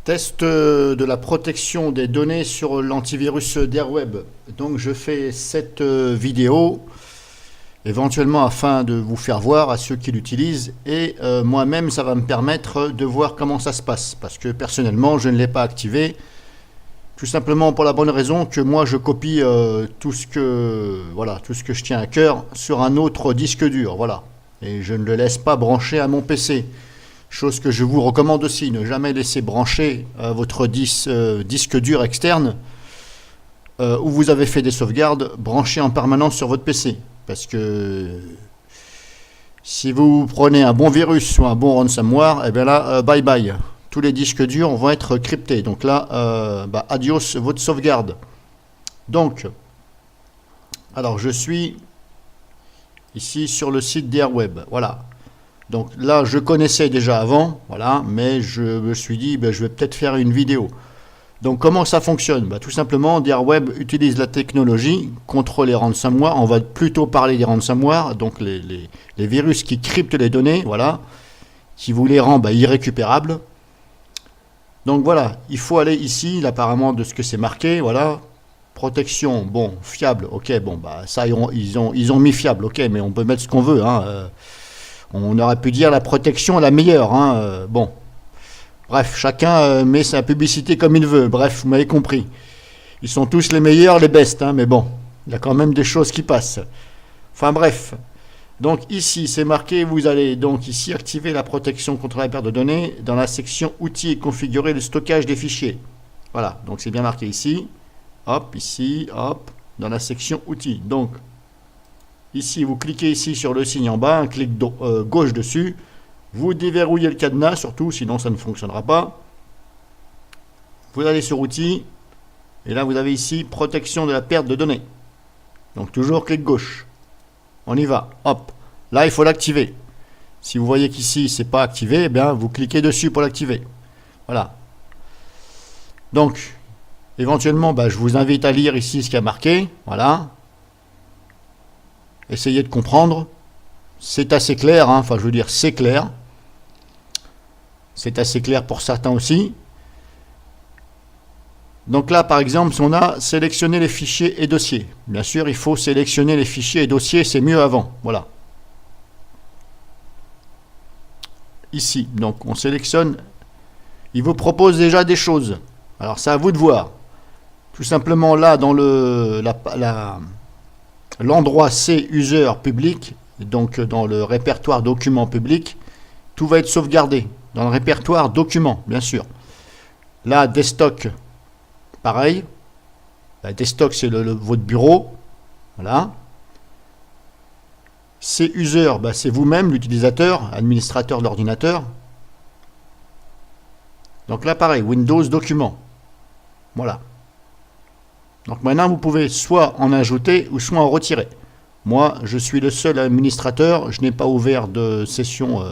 Test de la protection des données sur l'antivirus d'Airweb. Donc je fais cette vidéo éventuellement afin de vous faire voir à ceux qui l'utilisent et moi-même ça va me permettre de voir comment ça se passe parce que personnellement je ne l'ai pas activé tout simplement pour la bonne raison que moi je copie tout ce que je tiens à cœur sur un autre disque dur, voilà, et je ne le laisse pas brancher à mon PC. Chose que je vous recommande aussi, ne jamais laisser brancher votre disque dur externe où vous avez fait des sauvegardes, branché en permanence sur votre PC. Parce que si vous prenez un bon virus ou un bon ransomware, et bien là, bye bye. Tous les disques durs vont être cryptés. Donc là, adios votre sauvegarde. Donc, alors je suis ici sur le site d'Airweb. Voilà. Donc là, je connaissais déjà avant, voilà, mais je me suis dit, je vais peut-être faire une vidéo. Donc comment ça fonctionne? Tout simplement, Airweb utilise la technologie contre les ransomware. On va plutôt parler des ransomware, donc les virus qui cryptent les données, voilà, qui vous les rend irrécupérables. Donc voilà, il faut aller ici, apparemment de ce que c'est marqué, voilà, protection, bon, fiable, ok, bon, ça ils ont mis fiable, ok, mais on peut mettre ce qu'on veut, hein. On aurait pu dire la protection la meilleure, hein. Bon, bref, chacun met sa publicité comme il veut. Bref, vous m'avez compris. Ils sont tous les meilleurs, les bestes, hein, mais bon, il y a quand même des choses qui passent. Enfin bref. Donc ici, c'est marqué, vous allez donc ici activer la protection contre la perte de données dans la section outils et configurer le stockage des fichiers. Voilà, donc c'est bien marqué ici. Hop, ici, hop, dans la section outils. Donc, ici, vous cliquez ici sur le signe en bas, un clic gauche dessus. Vous déverrouillez le cadenas, surtout, sinon ça ne fonctionnera pas. Vous allez sur outils. Et là, vous avez ici protection de la perte de données. Donc, toujours clic gauche. On y va. Hop. Là, il faut l'activer. Si vous voyez qu'ici, c'est pas activé, eh bien, vous cliquez dessus pour l'activer. Voilà. Donc, éventuellement, je vous invite à lire ici ce qui a marqué. Voilà. Essayez de comprendre. C'est assez clair, hein. Enfin je veux dire c'est clair. C'est assez clair pour certains aussi. Donc là par exemple, si on a sélectionné les fichiers et dossiers. Bien sûr, il faut sélectionner les fichiers et dossiers, c'est mieux avant. Voilà. Ici, donc on sélectionne. Il vous propose déjà des choses. Alors c'est à vous de voir. Tout simplement là dans l'endroit C user public, donc dans le répertoire documents publics, tout va être sauvegardé dans le répertoire documents, bien sûr. Là, desktop, pareil. Desktop, c'est votre bureau. Voilà. C user, c'est vous-même, l'utilisateur, administrateur de l'ordinateur. Donc là, pareil, Windows documents. Voilà. Donc maintenant, vous pouvez soit en ajouter ou soit en retirer. Moi, je suis le seul administrateur. Je n'ai pas ouvert de session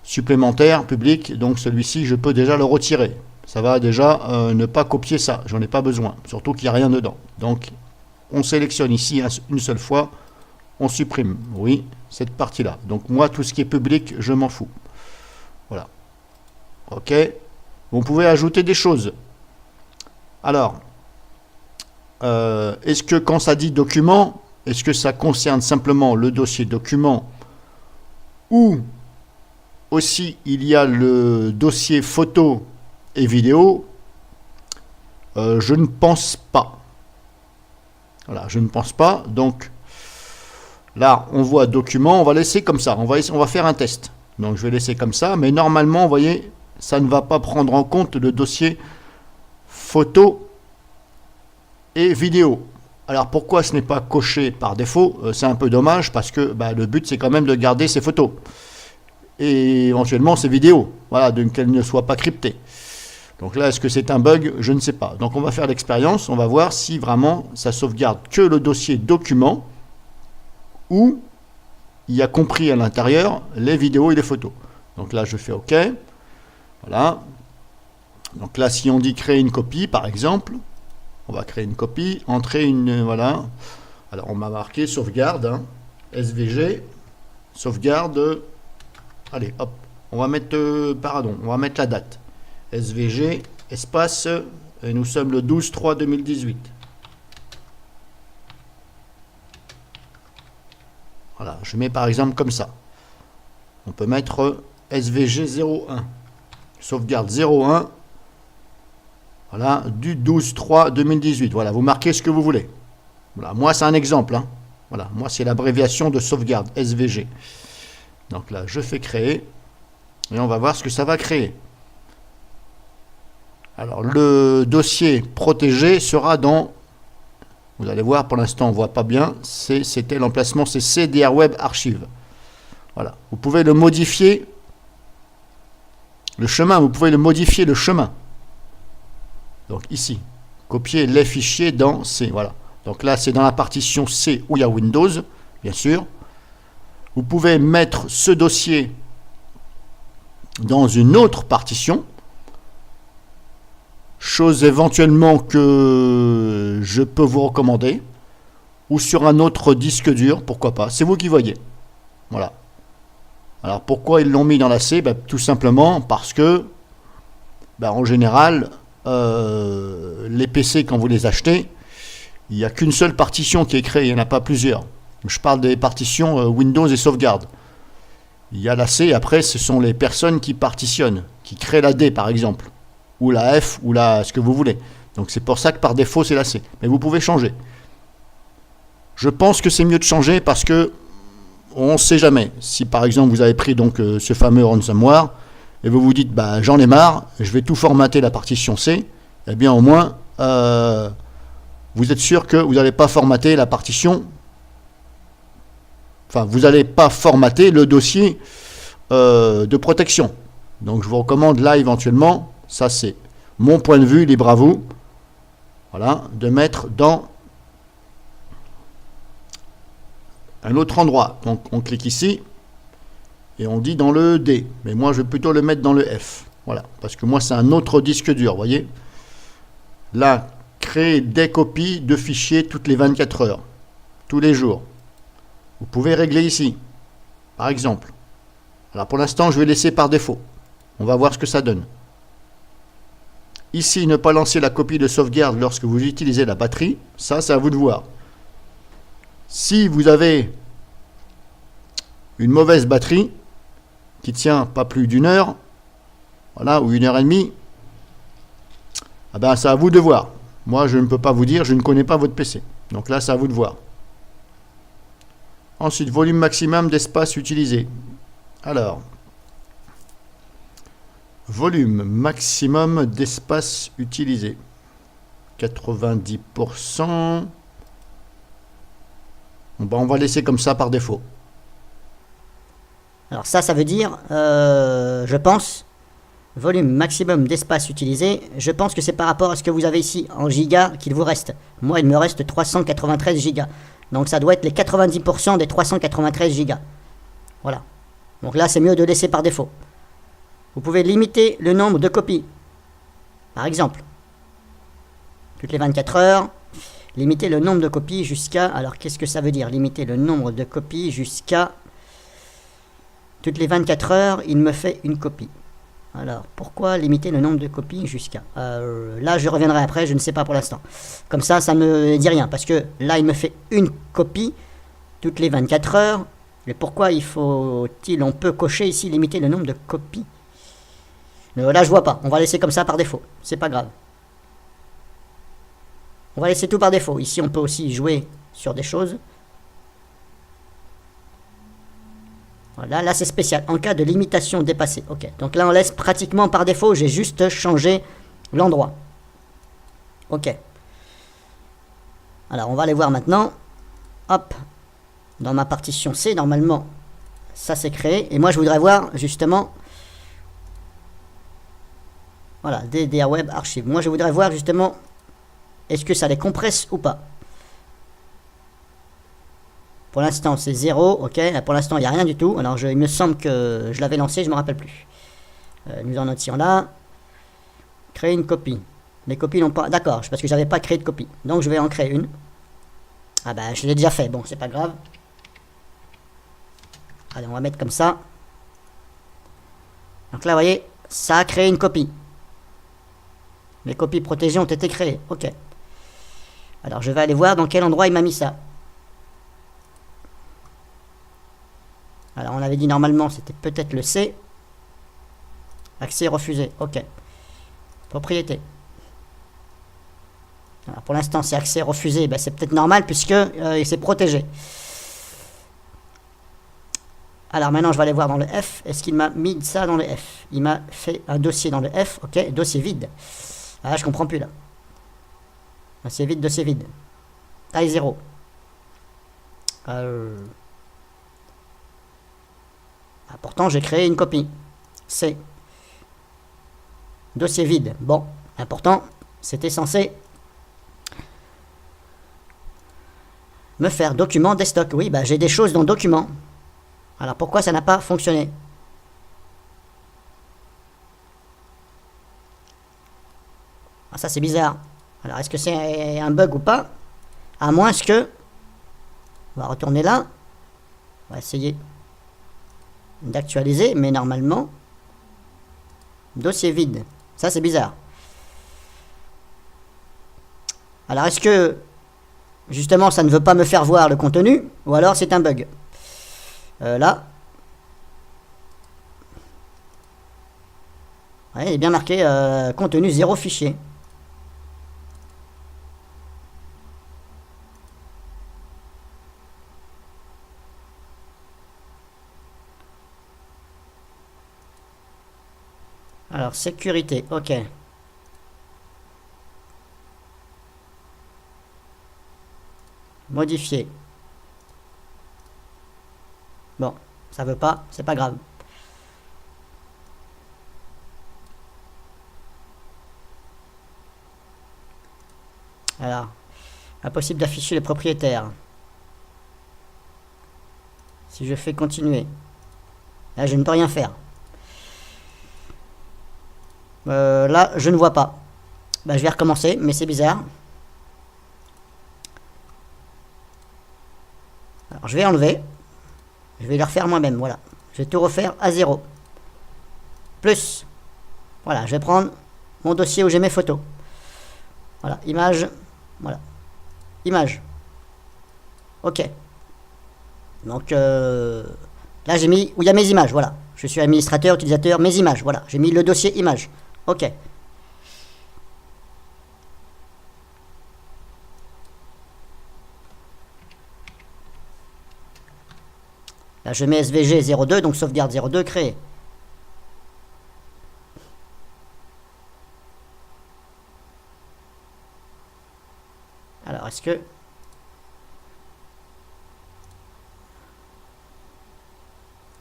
supplémentaire publique. Donc celui-ci, je peux déjà le retirer. Ça va déjà ne pas copier ça. J'en ai pas besoin. Surtout qu'il n'y a rien dedans. Donc, on sélectionne ici une seule fois. On supprime. Oui, cette partie-là. Donc moi, tout ce qui est public, je m'en fous. Voilà. OK. Vous pouvez ajouter des choses. Alors, est-ce que quand ça dit document, est-ce que ça concerne simplement le dossier document ou aussi il y a le dossier photo et vidéo? Je ne pense pas. Voilà, je ne pense pas. Donc là, on voit document, on va laisser comme ça. On va faire un test. Donc je vais laisser comme ça, mais normalement, vous voyez, ça ne va pas prendre en compte le dossier photo et vidéo. Alors pourquoi ce n'est pas coché par défaut? C'est un peu dommage parce que le but c'est quand même de garder ces photos et éventuellement ces vidéos, voilà, qu'elles ne soient pas cryptées. Donc là, est-ce que c'est un bug? Je ne sais pas. Donc on va faire l'expérience, on va voir si vraiment ça sauvegarde que le dossier document ou il y a compris à l'intérieur les vidéos et les photos. Donc là je fais OK. Voilà. Donc là, si on dit créer une copie par exemple, on va créer une copie, entrer une, voilà. Alors on m'a marqué sauvegarde, hein, SVG, sauvegarde. Allez, hop, on va mettre, pardon, on va mettre la date. SVG, espace, et nous sommes le 12/3/2018. Voilà, je mets par exemple comme ça. On peut mettre SVG 01, sauvegarde 01, voilà, du 12/3/2018. Voilà, vous marquez ce que vous voulez. Voilà, moi c'est un exemple, hein. Voilà, moi c'est l'abréviation de sauvegarde, SVG. Donc là, je fais créer, et on va voir ce que ça va créer. Alors, le dossier protégé sera dans, vous allez voir, pour l'instant on ne voit pas bien, c'était l'emplacement, c'est CDR Web Archive. Voilà, vous pouvez le modifier, le chemin, vous pouvez le modifier le chemin. Donc ici, copier les fichiers dans C, voilà. Donc là, c'est dans la partition C où il y a Windows, bien sûr. Vous pouvez mettre ce dossier dans une autre partition. Chose éventuellement que je peux vous recommander. Ou sur un autre disque dur, pourquoi pas. C'est vous qui voyez. Voilà. Alors pourquoi ils l'ont mis dans la C? Tout simplement parce que, en général, les PC, quand vous les achetez, il n'y a qu'une seule partition qui est créée, il n'y en a pas plusieurs. Je parle des partitions Windows et sauvegarde. Il y a la C, après ce sont les personnes qui partitionnent, qui créent la D par exemple, ou la F, ou ce que vous voulez. Donc c'est pour ça que par défaut c'est la C. Mais vous pouvez changer. Je pense que c'est mieux de changer parce que on ne sait jamais. Si par exemple vous avez pris donc ce fameux ransomware, et vous vous dites j'en ai marre, je vais tout formater la partition C, eh bien au moins vous êtes sûr que vous n'allez pas formater la partition, enfin vous n'allez pas formater le dossier de protection. Donc je vous recommande là éventuellement, ça c'est mon point de vue, libre à vous, voilà, de mettre dans un autre endroit. Donc on clique ici et on dit dans le D, mais moi je vais plutôt le mettre dans le F, voilà, parce que moi c'est un autre disque dur, vous voyez. Là, créer des copies de fichiers toutes les 24 heures, tous les jours. Vous pouvez régler ici, par exemple. Alors pour l'instant, je vais laisser par défaut. On va voir ce que ça donne. Ici, ne pas lancer la copie de sauvegarde lorsque vous utilisez la batterie. Ça, c'est à vous de voir. Si vous avez une mauvaise batterie qui tient pas plus d'une heure, voilà, ou 1h30, c'est à vous de voir. Moi, je ne peux pas vous dire, je ne connais pas votre PC. Donc là, c'est à vous de voir. Ensuite, volume maximum d'espace utilisé. Alors, volume maximum d'espace utilisé. 90%. On va laisser comme ça par défaut. Alors ça veut dire, je pense, volume maximum d'espace utilisé, je pense que c'est par rapport à ce que vous avez ici en gigas qu'il vous reste. Moi, il me reste 393 gigas. Donc ça doit être les 90% des 393 gigas. Voilà. Donc là, c'est mieux de laisser par défaut. Vous pouvez limiter le nombre de copies. Par exemple, toutes les 24 heures, limiter le nombre de copies jusqu'à... Alors, qu'est-ce que ça veut dire? Limiter le nombre de copies jusqu'à... Toutes les 24 heures, il me fait une copie. Alors, pourquoi limiter le nombre de copies jusqu'à... là, je reviendrai après, je ne sais pas pour l'instant. Comme ça ne me dit rien, parce que là, il me fait une copie toutes les 24 heures. Mais pourquoi faut-il... On peut cocher ici, limiter le nombre de copies. Là, je vois pas. On va laisser comme ça par défaut. C'est pas grave. On va laisser tout par défaut. Ici, on peut aussi jouer sur des choses. Voilà, là c'est spécial. En cas de limitation dépassée. Ok, donc là on laisse pratiquement par défaut. J'ai juste changé l'endroit. Ok. Alors on va aller voir maintenant. Hop. Dans ma partition C, normalement, ça s'est créé. Et moi je voudrais voir justement... Voilà, DDR Web Archive. Moi je voudrais voir justement... Est-ce que ça les compresse ou pas? Pour l'instant, c'est 0. Ok, là, pour l'instant, il n'y a rien du tout. Alors, il me semble que je l'avais lancé, je ne me rappelle plus. Nous en étions là. Créer une copie. Les copies n'ont pas... D'accord, parce que je n'avais pas créé de copie. Donc, je vais en créer une. Ah je l'ai déjà fait. Bon, c'est pas grave. Allez, on va mettre comme ça. Donc là, vous voyez, ça a créé une copie. Les copies protégées ont été créées. Ok. Alors je vais aller voir dans quel endroit il m'a mis ça. Alors on avait dit normalement c'était peut-être le C. Accès refusé. Ok. Propriété. Alors pour l'instant c'est accès refusé. Ben, c'est peut-être normal puisque il s'est protégé. Alors maintenant je vais aller voir dans le F. Est-ce qu'il m'a mis ça dans le F? Il m'a fait un dossier dans le F. Ok. Dossier vide. Ah je comprends plus là. Dossier vide, dossier vide. Taille 0. Ah, pourtant j'ai créé une copie. C. Dossier vide. Bon. Important. C'était censé me faire document des stocks. Oui, bah j'ai des choses dans document. Alors pourquoi ça n'a pas fonctionné? Ah ça c'est bizarre. Alors est-ce que c'est un bug ou pas? À moins que... On va retourner là. On va essayer d'actualiser, mais normalement... Dossier vide. Ça c'est bizarre. Alors est-ce que... Justement ça ne veut pas me faire voir le contenu, ou alors c'est un bug? Là. Ouais, il est bien marqué contenu 0 fichier. Alors, sécurité, ok. Modifier. Bon, ça veut pas, c'est pas grave. Alors, impossible d'afficher les propriétaires. Si je fais continuer, là je ne peux rien faire. Là je ne vois pas. Bah, je vais recommencer, mais c'est bizarre. Alors je vais enlever. Je vais le refaire moi-même, voilà. Je vais tout refaire à 0. Plus. Voilà, je vais prendre mon dossier où j'ai mes photos. Voilà, image. Voilà. Image. Ok. Donc là j'ai mis où il y a mes images, voilà. Je suis administrateur, utilisateur, mes images, voilà. J'ai mis le dossier image. Ok. Là je mets SVG 02, donc sauvegarde 02 créé. Alors est-ce que...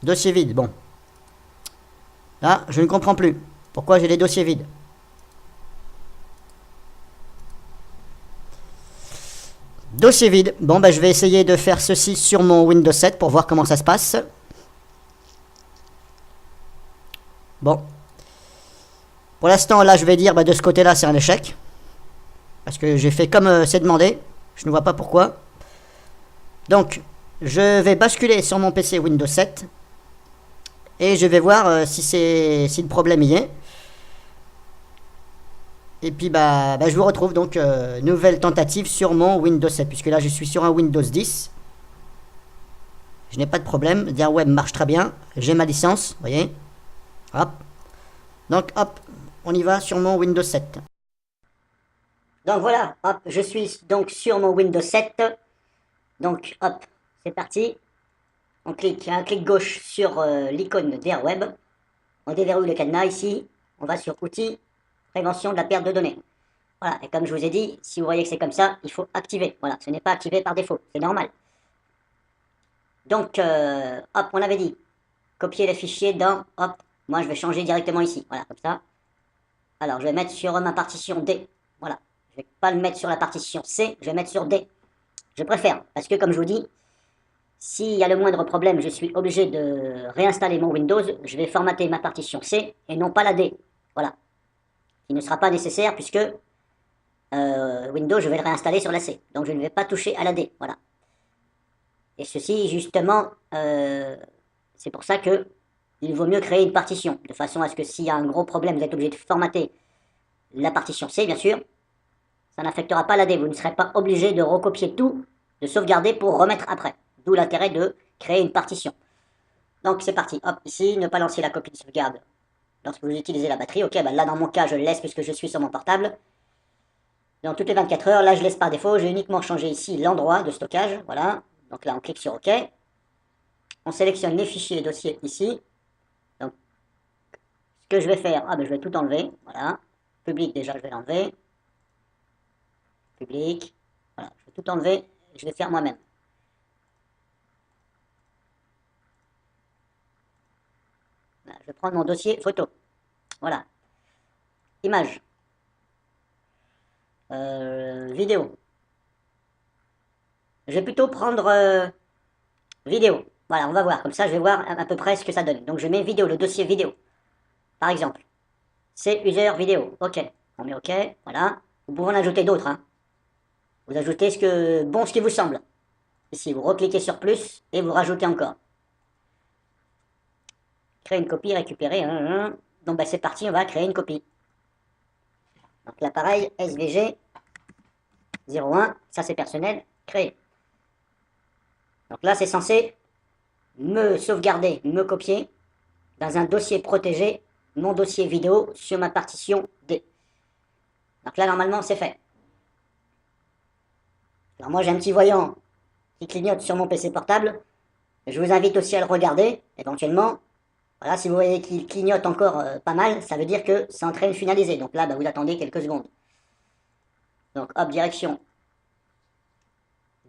Dossier vide, bon. Là, je ne comprends plus. Pourquoi j'ai les dossiers vides? Dossier vide. Bon, bah, je vais essayer de faire ceci sur mon Windows 7 pour voir comment ça se passe. Bon. Pour l'instant, là, je vais dire, bah, de ce côté-là, c'est un échec. Parce que j'ai fait comme c'est demandé. Je ne vois pas pourquoi. Donc, je vais basculer sur mon PC Windows 7. Et je vais voir si le problème y est. Et puis bah je vous retrouve donc nouvelle tentative sur mon Windows 7. Puisque là je suis sur un Windows 10. Je n'ai pas de problème. DiarWeb marche très bien. J'ai ma licence. Vous voyez. Hop. Donc hop. On y va sur mon Windows 7. Donc voilà. Hop. Je suis donc sur mon Windows 7. Donc hop. C'est parti. On clique, un clic gauche sur l'icône DiarWeb. On déverrouille le cadenas ici. On va sur Outils, Prévention de la perte de données. Voilà, et comme je vous ai dit, si vous voyez que c'est comme ça, il faut activer. Voilà, ce n'est pas activé par défaut, c'est normal. Donc, hop, on avait dit, copier le fichier dans, hop, moi je vais changer directement ici. Voilà, comme ça. Alors, je vais mettre sur ma partition D. Voilà, je ne vais pas le mettre sur la partition C, je vais mettre sur D. Je préfère, parce que comme je vous dis, s'il y a le moindre problème, je suis obligé de réinstaller mon Windows. Je vais formater ma partition C et non pas la D. Voilà. Il ne sera pas nécessaire puisque Windows, je vais le réinstaller sur la C. Donc je ne vais pas toucher à la D. Voilà. Et ceci, justement, c'est pour ça que il vaut mieux créer une partition. De façon à ce que s'il y a un gros problème, vous êtes obligé de formater la partition C, bien sûr. Ça n'affectera pas la D. Vous ne serez pas obligé de recopier tout, de sauvegarder pour remettre après. D'où l'intérêt de créer une partition. Donc c'est parti. Hop, ici, ne pas lancer la copie de sauvegarde lorsque vous utilisez la batterie. Ok, bah là dans mon cas, je le laisse puisque je suis sur mon portable. Dans toutes les 24 heures, là je laisse par défaut. J'ai uniquement changé ici l'endroit de stockage. Voilà. Donc là, on clique sur OK. On sélectionne les fichiers et dossiers ici. Donc, ce que je vais faire, je vais tout enlever. Voilà. Public, déjà, je vais l'enlever. Public. Voilà, je vais tout enlever. Je vais faire moi-même. Voilà, je vais prendre mon dossier photo. Voilà. Image. Vidéo. Je vais plutôt prendre vidéo. Voilà, on va voir. Comme ça, je vais voir à peu près ce que ça donne. Donc, je mets vidéo, le dossier vidéo. Par exemple. C'est user vidéo. OK. On met OK. Voilà. Vous pouvez en ajouter d'autres. Hein. Vous ajoutez ce qui vous semble. Ici, vous recliquez sur plus et vous rajoutez encore. Créer une copie, récupérer. Donc, c'est parti. On va créer une copie. Donc, l'appareil SVG 01. Ça, c'est personnel. Créer. Donc là, c'est censé me sauvegarder, me copier dans un dossier protégé, mon dossier vidéo sur ma partition D. Donc là, normalement, c'est fait. Alors moi, j'ai un petit voyant qui clignote sur mon PC portable. Je vous invite aussi à le regarder, éventuellement. Voilà, si vous voyez qu'il clignote encore pas mal, ça veut dire que c'est en train de finaliser. Donc là, vous attendez quelques secondes. Donc hop, direction.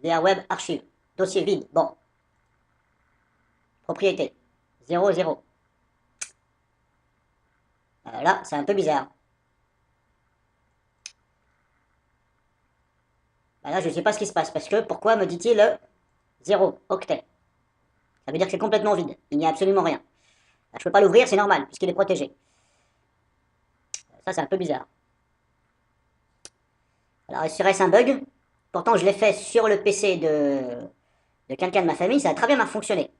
VR Web Archive. Dossier vide. Bon. Propriété. 0, 0. Là, c'est un peu bizarre. Là, je ne sais pas ce qui se passe, parce que pourquoi me dit-il 0 octet? Ça veut dire que c'est complètement vide, il n'y a absolument rien. Là, je ne peux pas l'ouvrir, c'est normal, puisqu'il est protégé. Ça, c'est un peu bizarre. Alors, serait-ce un bug? Pourtant, je l'ai fait sur le PC de quelqu'un de ma famille, ça a très bien fonctionné.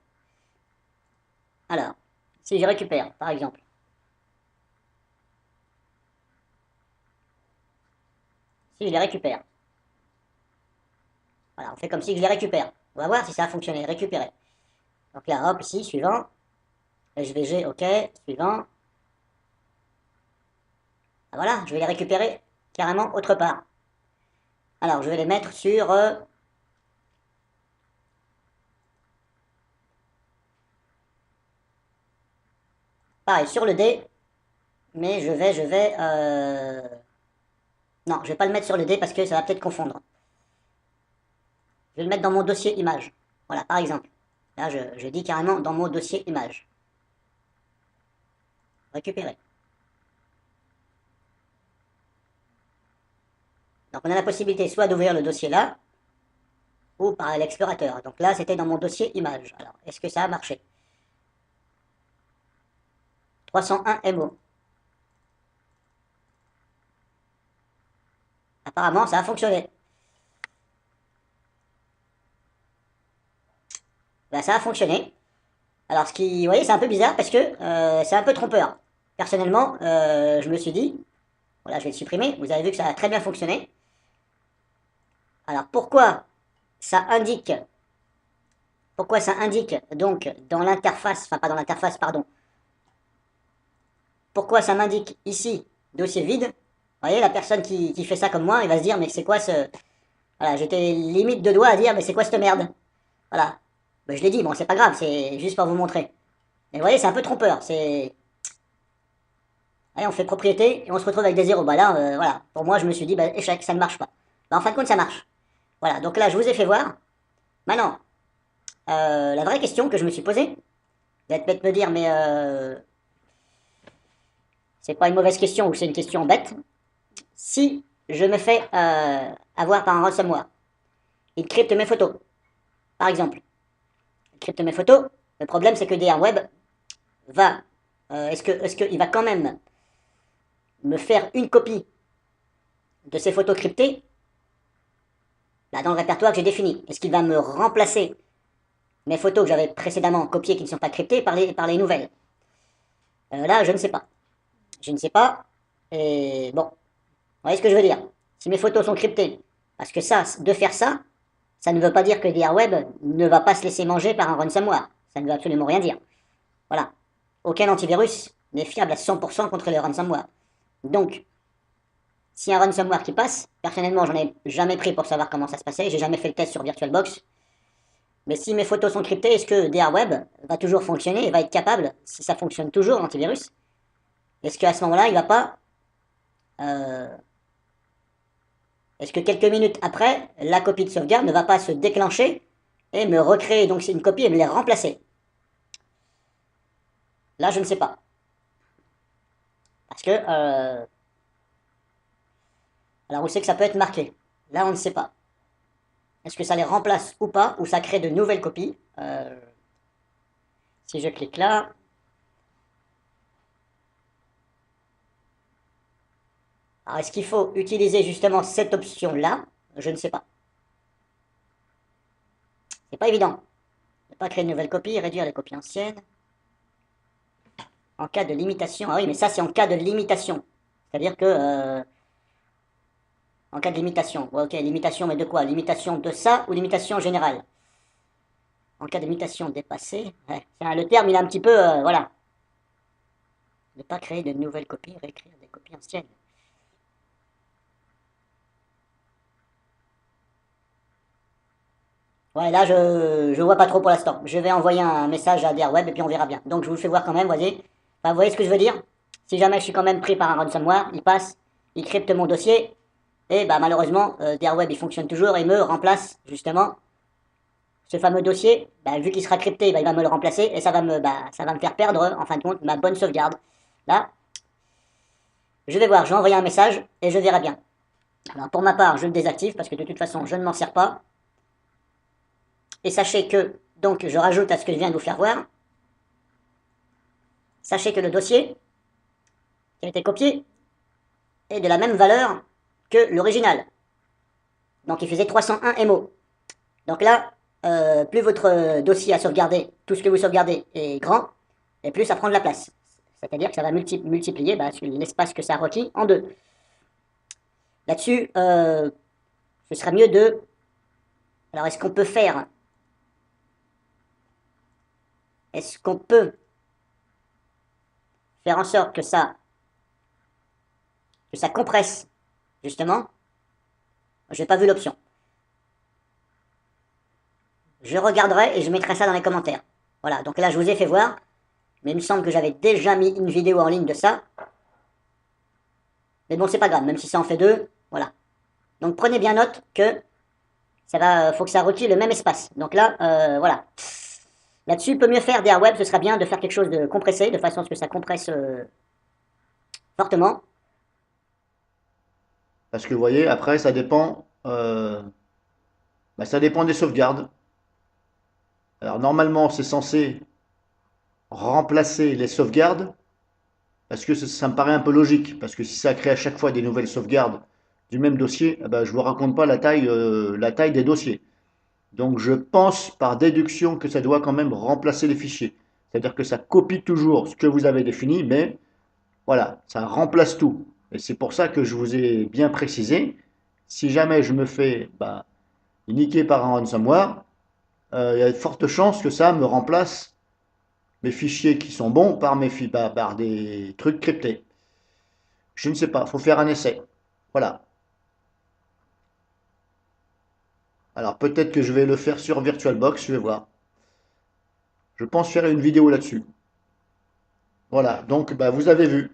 Alors, si je récupère, par exemple. Si je les récupère. Voilà, on fait comme si je les récupère. On va voir si ça a fonctionné. Récupérer. Donc là, hop, ici, suivant. SVG, OK, suivant. Voilà, je vais les récupérer carrément autre part. Alors, je vais les mettre sur... pareil, sur le D. Mais je vais... Non, je vais pas le mettre sur le D parce que ça va peut-être confondre. Je vais le mettre dans mon dossier image. Voilà, par exemple. Là, je dis carrément dans mon dossier image. Récupérer. Donc on a la possibilité soit d'ouvrir le dossier là, ou par l'explorateur. Donc là, c'était dans mon dossier image. Alors, est-ce que ça a marché? 301 MO. Apparemment, ça a fonctionné. Ça a fonctionné. Alors, vous voyez, c'est un peu bizarre parce que c'est un peu trompeur. Personnellement, je me suis dit, voilà, je vais le supprimer. Vous avez vu que ça a très bien fonctionné. Alors, pourquoi ça indique donc dans l'interface, enfin pas dans l'interface, pardon. Pourquoi ça m'indique ici dossier vide? Vous voyez, la personne qui fait ça comme moi, il va se dire, mais c'est quoi ce... Voilà, j'étais limite de doigt à dire, mais c'est quoi cette merde? Voilà. Je l'ai dit, bon, c'est pas grave, c'est juste pour vous montrer. Mais vous voyez, c'est un peu trompeur, c'est... Allez, on fait propriété et on se retrouve avec des zéros. Là, voilà. Pour moi, je me suis dit, échec, ça ne marche pas. En fin de compte, ça marche. Voilà, donc là, je vous ai fait voir. Maintenant, la vraie question que je me suis posée, vous allez peut-être me dire, mais c'est pas une mauvaise question ou c'est une question bête. Si je me fais avoir par un ransomware, il crypte mes photos, par exemple. Il crypte mes photos. Le problème, c'est que DR Web va... est-ce qu'il va quand même me faire une copie de ces photos cryptées là, dans le répertoire que j'ai défini? Est-ce qu'il va me remplacer mes photos que j'avais précédemment copiées qui ne sont pas cryptées par les nouvelles? Là, je ne sais pas. Je ne sais pas. Et bon, voyez ce que je veux dire? Si mes photos sont cryptées, parce que ça, de faire ça, ça ne veut pas dire que DRWeb ne va pas se laisser manger par un ransomware. Ça ne veut absolument rien dire. Voilà. Aucun antivirus n'est fiable à 100% contre les ransomware. Donc, si un ransomware qui passe, personnellement, j'en ai jamais pris pour savoir comment ça se passait, j'ai jamais fait le test sur VirtualBox. Mais si mes photos sont cryptées, est-ce que DRWeb va toujours fonctionner et va être capable, si ça fonctionne toujours, l'antivirus, est-ce qu'à ce moment-là, il va pas... est-ce que quelques minutes après, la copie de sauvegarde ne va pas se déclencher et me recréer donc c'est une copie et me les remplacer? Là, je ne sais pas. Parce que... alors, où c'est que ça peut être marqué? Là, on ne sait pas. Est-ce que ça les remplace ou pas, ou ça crée de nouvelles copies? Si je clique là... Alors, est-ce qu'il faut utiliser justement cette option-là? Je ne sais pas. C'est pas évident. Ne pas créer de nouvelles copies, réduire les copies anciennes. En cas de limitation. Ah oui, mais ça, c'est en cas de limitation. C'est-à-dire que... en cas de limitation. Ouais, ok, limitation, mais de quoi? Limitation de ça ou limitation générale? En cas de limitation dépassée. Ouais. Le terme, il est un petit peu... voilà. Ne pas créer de nouvelles copies, réécrire des copies anciennes. Ouais, là, je vois pas trop pour l'instant. Je vais envoyer un message à DRWeb et puis on verra bien. Donc, je vous le fais voir quand même, voyez. Enfin, vous voyez ce que je veux dire? Si jamais je suis quand même pris par un ransomware, il passe, il crypte mon dossier, et bah malheureusement, DRWeb, il fonctionne toujours et me remplace, justement, ce fameux dossier. Bah, vu qu'il sera crypté, bah, il va me le remplacer et ça va me faire perdre, en fin de compte, ma bonne sauvegarde. Là, je vais voir, je vais envoyer un message et je verrai bien. Alors, pour ma part, je le désactive parce que de toute façon, je ne m'en sers pas. Et sachez que, donc je rajoute à ce que je viens de vous faire voir, sachez que le dossier qui a été copié est de la même valeur que l'original. Donc il faisait 301 MO. Donc là, plus votre dossier à sauvegarder, tout ce que vous sauvegardez est grand, et plus ça prend de la place. C'est-à-dire que ça va multiplier l'espace que ça a requis en deux. Là-dessus, ce serait mieux de... Alors est-ce qu'on peut faire... Est-ce qu'on peut faire en sorte que ça compresse, justement? Je n'ai pas vu l'option. Je regarderai et je mettrai ça dans les commentaires. Voilà, donc là je vous ai fait voir, mais il me semble que j'avais déjà mis une vidéo en ligne de ça. Mais bon, c'est pas grave, même si ça en fait deux, voilà. Donc prenez bien note que ça va, faut que ça requiert le même espace. Donc là, voilà. Là-dessus, peut mieux faire DRWeb, ce serait bien de faire quelque chose de compressé, de façon à ce que ça compresse fortement. Parce que vous voyez, après, ça dépend des sauvegardes. Alors normalement, c'est censé remplacer les sauvegardes, parce que ça me paraît un peu logique, parce que si ça crée à chaque fois des nouvelles sauvegardes du même dossier, eh ben, je ne vous raconte pas la taille des dossiers. Donc je pense par déduction que ça doit quand même remplacer les fichiers. C'est-à-dire que ça copie toujours ce que vous avez défini, mais voilà, ça remplace tout. Et c'est pour ça que je vous ai bien précisé, si jamais je me fais niquer par un ransomware, il y a de fortes chances que ça me remplace mes fichiers qui sont bons par des trucs cryptés. Je ne sais pas, il faut faire un essai. Voilà. Alors peut-être que je vais le faire sur VirtualBox, je vais voir. Je pense faire une vidéo là-dessus. Voilà, donc vous avez vu.